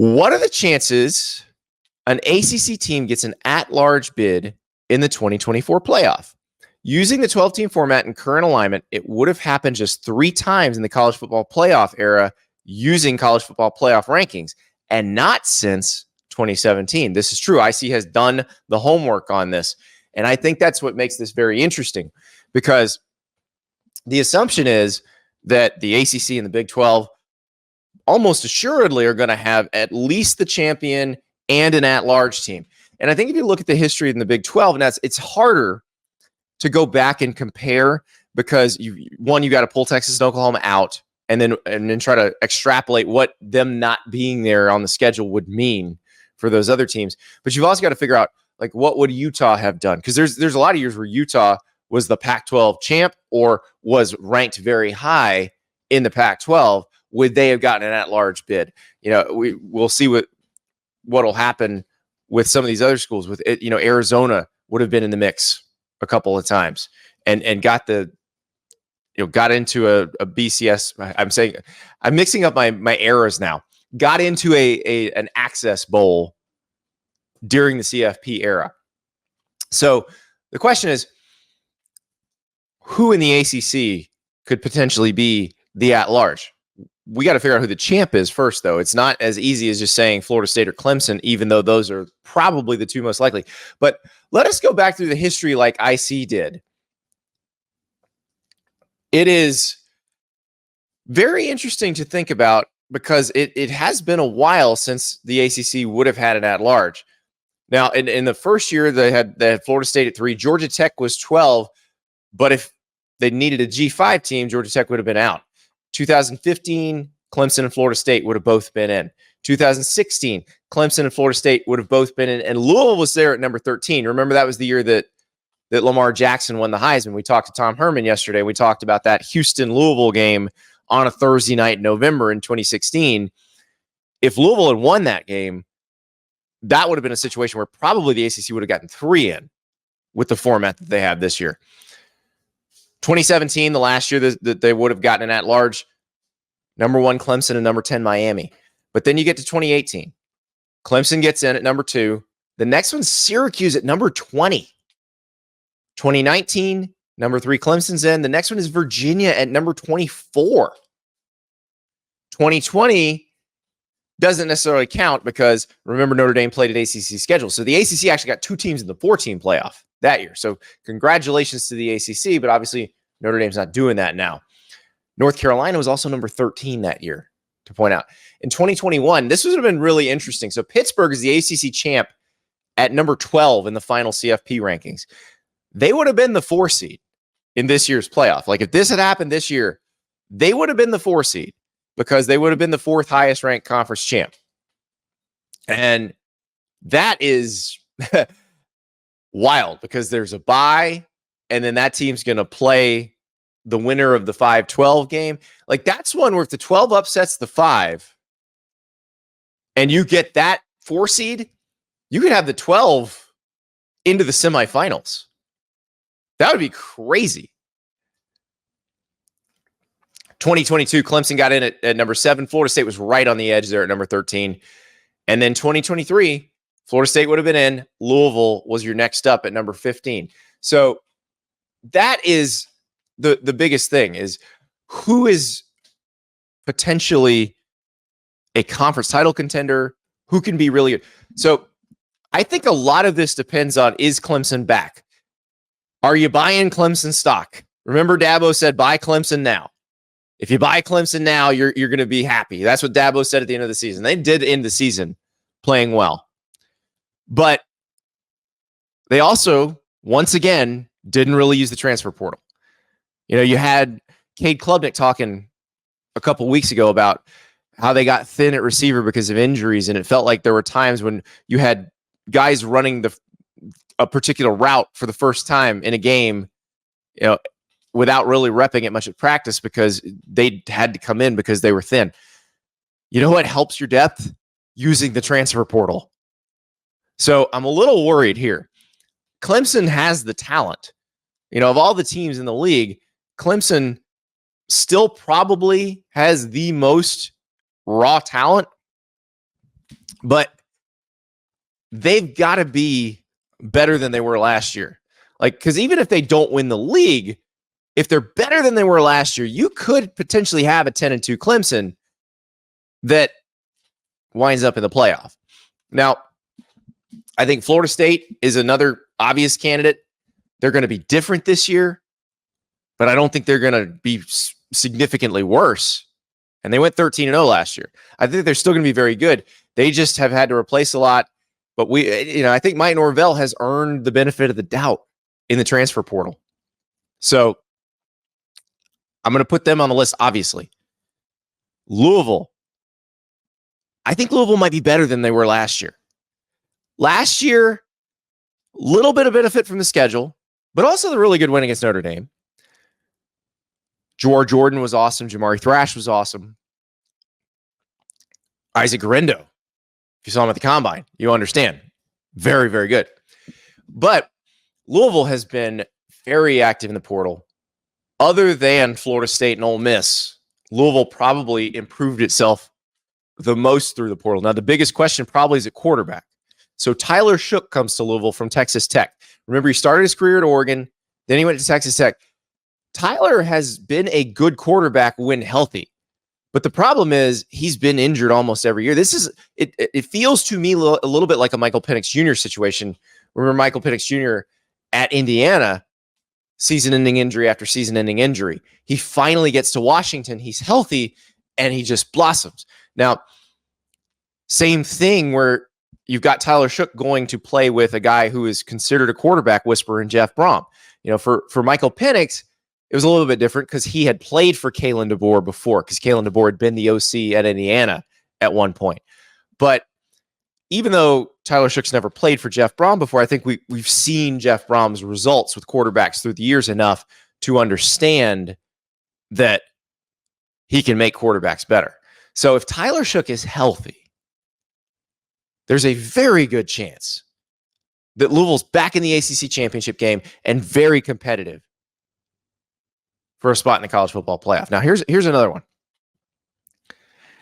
What are the chances an ACC team gets an at-large bid in the 2024 playoff? Using the 12-team format and current alignment, it would have happened just 3 times in the college football playoff era using college football playoff rankings, and not since 2017. This is true. IC has done the homework on this, and I think that's what makes this very interesting, because the assumption is that the ACC and the Big 12 almost assuredly are going to have at least the champion and an at-large team. And I think if you look at the history in the Big 12, and it's harder to go back and compare, because you got to pull Texas and Oklahoma out and then try to extrapolate what them not being there on the schedule would mean for those other teams. But you've also got to figure out, like, what would Utah have done? Because there's a lot of years where Utah was the Pac-12 champ or was ranked very high in the Pac-12. Would they have gotten an at-large bid? We'll see what'll happen with some of these other schools. With it, Arizona would have been in the mix a couple of times and got into a BCS. I'm mixing up my eras now. Got into an Access Bowl during the CFP era. So the question is, who in the ACC could potentially be the at-large? We got to figure out who the champ is first, though. It's not as easy as just saying Florida State or Clemson, even though those are probably the 2 most likely. But let us go back through the history like IC did. It is very interesting to think about, because it has been a while since the ACC would have had an at-large. Now, in the first year, they had Florida State at 3. Georgia Tech was 12. But if they needed a G5 team, Georgia Tech would have been out. 2015, Clemson and Florida State would have both been in. 2016, Clemson and Florida State would have both been in. And Louisville was there at number 13. Remember, that was the year that Lamar Jackson won the Heisman. We talked to Tom Herman yesterday. We talked about that Houston-Louisville game on a Thursday night in November in 2016. If Louisville had won that game, that would have been a situation where probably the ACC would have gotten 3 in with the format that they have this year. 2017, the last year that they would have gotten an at-large, number 1 Clemson and number 10 Miami. But then you get to 2018. Clemson gets in at number 2. The next one's Syracuse at number 20. 2019, number 3 Clemson's in. The next one is Virginia at number 24. 2020 doesn't necessarily count, because remember, Notre Dame played at ACC schedule. So the ACC actually got 2 teams in the 4-team playoff that year. So congratulations to the ACC, but obviously Notre Dame's not doing that now. North Carolina was also number 13 that year, to point out. In 2021, this would have been really interesting. So Pittsburgh is the ACC champ at number 12 in the final CFP rankings. They would have been the 4 seed in this year's playoff. Like, if this had happened this year, they would have been the 4 seed, because they would have been the 4th highest ranked conference champ. And that is wild, because there's a bye, and then that team's going to play the winner of the 5-12 game. Like, that's one where if the 12 upsets the 5 and you get that 4 seed, you could have the 12 into the semifinals. That would be crazy. 2022, Clemson got in at number 7. Florida State was right on the edge there at number 13. And then 2023, Florida State would have been in. Louisville was your next up at number 15. So that is the biggest thing, is who is potentially a conference title contender, who can be really good. So I think a lot of this depends on, is Clemson back? Are you buying Clemson stock? Remember, Dabo said, buy Clemson now. If you buy Clemson now, you're going to be happy. That's what Dabo said at the end of the season. They did end the season playing well. But they also, once again, didn't really use the transfer portal. You had Cade Klubnik talking a couple weeks ago about how they got thin at receiver because of injuries, and it felt like there were times when you had guys running a particular route for the first time in a game, without really repping it much at practice, because they had to come in because they were thin. You know what helps your depth? Using the transfer portal. So I'm a little worried here. Clemson has the talent. Of all the teams in the league, Clemson still probably has the most raw talent. But they've got to be better than they were last year. Like, because even if they don't win the league, if they're better than they were last year, you could potentially have a 10-2 Clemson that winds up in the playoff. Now, I think Florida State is another obvious candidate. They're going to be different this year, but I don't think they're going to be significantly worse. And they went 13-0 last year. I think they're still going to be very good. They just have had to replace a lot. But I think Mike Norvell has earned the benefit of the doubt in the transfer portal. So I'm going to put them on the list, obviously. Louisville. I think Louisville might be better than they were last year. Last year, a little bit of benefit from the schedule, but also the really good win against Notre Dame. Jawar Jordan was awesome. Jamari Thrash was awesome. Isaac Garendo, if you saw him at the Combine, you understand. Very, very good. But Louisville has been very active in the portal. Other than Florida State and Ole Miss, Louisville probably improved itself the most through the portal. Now, the biggest question probably is at quarterback. So Tyler Shook comes to Louisville from Texas Tech. Remember, he started his career at Oregon, then he went to Texas Tech. Tyler has been a good quarterback when healthy. But the problem is he's been injured almost every year. It feels to me a little bit like a Michael Penix Jr. situation. Remember Michael Penix Jr. at Indiana, season-ending injury after season-ending injury. He finally gets to Washington. He's healthy, and he just blossoms. Now, same thing where you've got Tyler Shook going to play with a guy who is considered a quarterback whisperer in Jeff Brom. For Michael Penix, it was a little bit different because he had played for Kalen DeBoer before, because Kalen DeBoer had been the OC at Indiana at one point. But even though Tyler Shook's never played for Jeff Brom before, I think we've seen Jeff Brom's results with quarterbacks through the years enough to understand that he can make quarterbacks better. So if Tyler Shook is healthy, there's a very good chance that Louisville's back in the ACC championship game and very competitive for a spot in the college football playoff. Now, here's another one.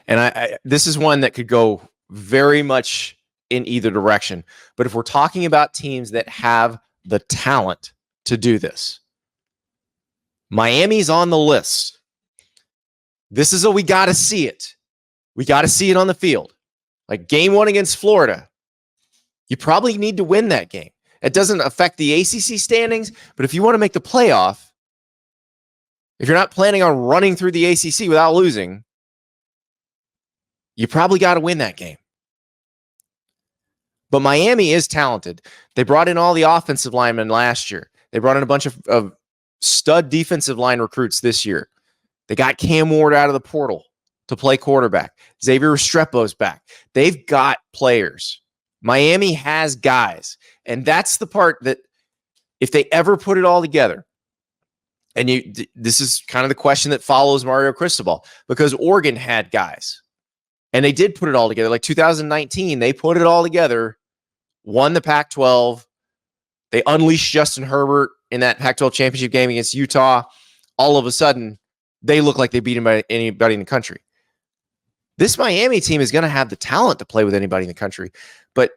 And this is one that could go very much in either direction. But if we're talking about teams that have the talent to do this, Miami's on the list. This is we got to see it. We got to see it on the field. Like game 1 against Florida, you probably need to win that game. It doesn't affect the ACC standings, but if you want to make the playoff, if you're not planning on running through the ACC without losing, you probably got to win that game. But Miami is talented. They brought in all the offensive linemen last year. They brought in a bunch of stud defensive line recruits this year. They got Cam Ward out of the portal to play quarterback. Xavier Restrepo's back. They've got players. Miami has guys. And that's the part that if they ever put it all together, and this is kind of the question that follows Mario Cristobal, because Oregon had guys. And they did put it all together. Like 2019, they put it all together, won the Pac-12. They unleashed Justin Herbert in that Pac-12 championship game against Utah. All of a sudden, they look like they beat anybody in the country. This Miami team is going to have the talent to play with anybody in the country, but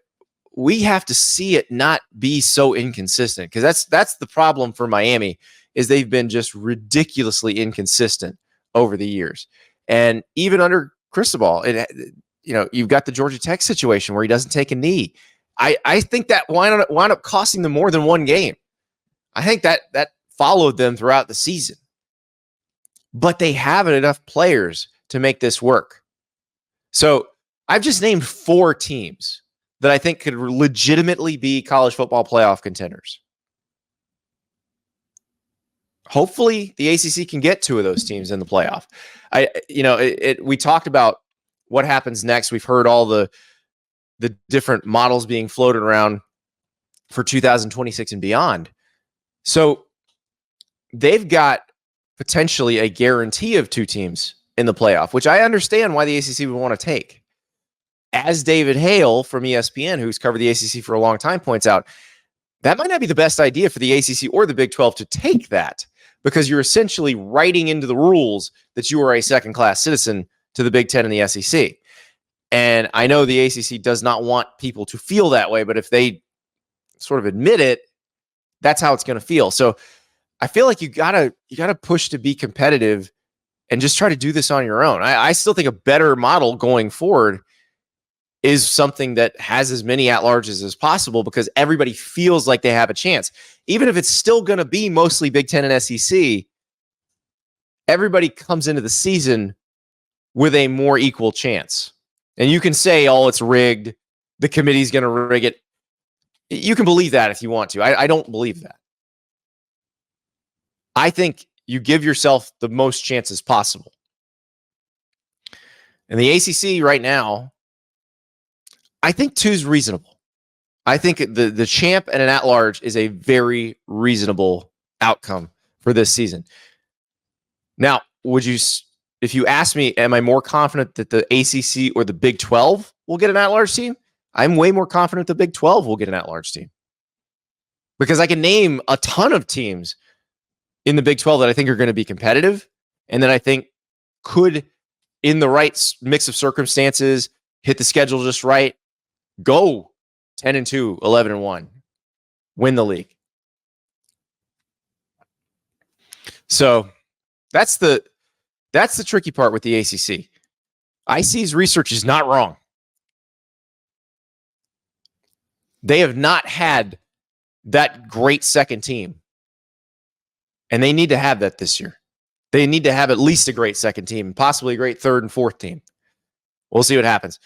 we have to see it not be so inconsistent, because that's the problem for Miami, is they've been just ridiculously inconsistent over the years. And even under Cristobal, you've got the Georgia Tech situation where he doesn't take a knee. I think that wound up costing them more than one game. I think that followed them throughout the season. But they have enough players to make this work. So I've just named 4 teams that I think could legitimately be college football playoff contenders. Hopefully the ACC can get 2 of those teams in the playoff. We talked about what happens next. We've heard all the different models being floated around for 2026 and beyond. So they've got potentially a guarantee of 2 teams in the playoff, which I understand why the ACC would want to take. As David Hale from ESPN, who's covered the ACC for a long time, points out, that might not be the best idea for the ACC or the Big 12 to take that, because you're essentially writing into the rules that you are a second-class citizen to the Big 10 and the SEC. And I know the ACC does not want people to feel that way, but if they sort of admit it, that's how it's going to feel. So I feel like you gotta push to be competitive and just try to do this on your own. I still think a better model going forward is something that has as many at-larges as possible, because everybody feels like they have a chance. Even if it's still going to be mostly Big Ten and SEC, everybody comes into the season with a more equal chance. And you can say, oh, it's rigged, the committee's going to rig it. You can believe that if you want to. I don't believe that. I think you give yourself the most chances possible. And the ACC right now, I think 2 is reasonable. I think the champ and an at-large is a very reasonable outcome for this season. Now, if you ask me, am I more confident that the ACC or the Big 12 will get an at-large team? I'm way more confident the Big 12 will get an at-large team, because I can name a ton of teams in the Big 12 that I think are going to be competitive, and that I think could, in the right mix of circumstances, hit the schedule just right, go 10-2, 11-1, win the league. So that's the tricky part with the ACC. IC's research is not wrong. They have not had that great second team, and they need to have that this year. They need to have at least a great second team, possibly a great third and fourth team. We'll see what happens.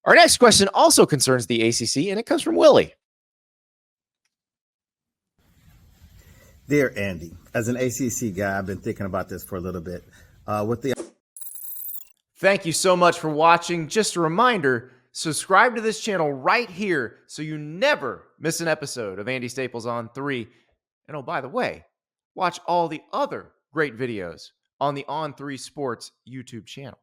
Our next question also concerns the ACC, and it comes from Willie. Dear Andy, as an ACC guy, I've been thinking about this for a little bit. Thank you so much for watching. Just a reminder, subscribe to this channel right here so you never miss an episode of Andy Staples On 3. And oh, by the way, watch all the other great videos on the On3 Sports YouTube channel.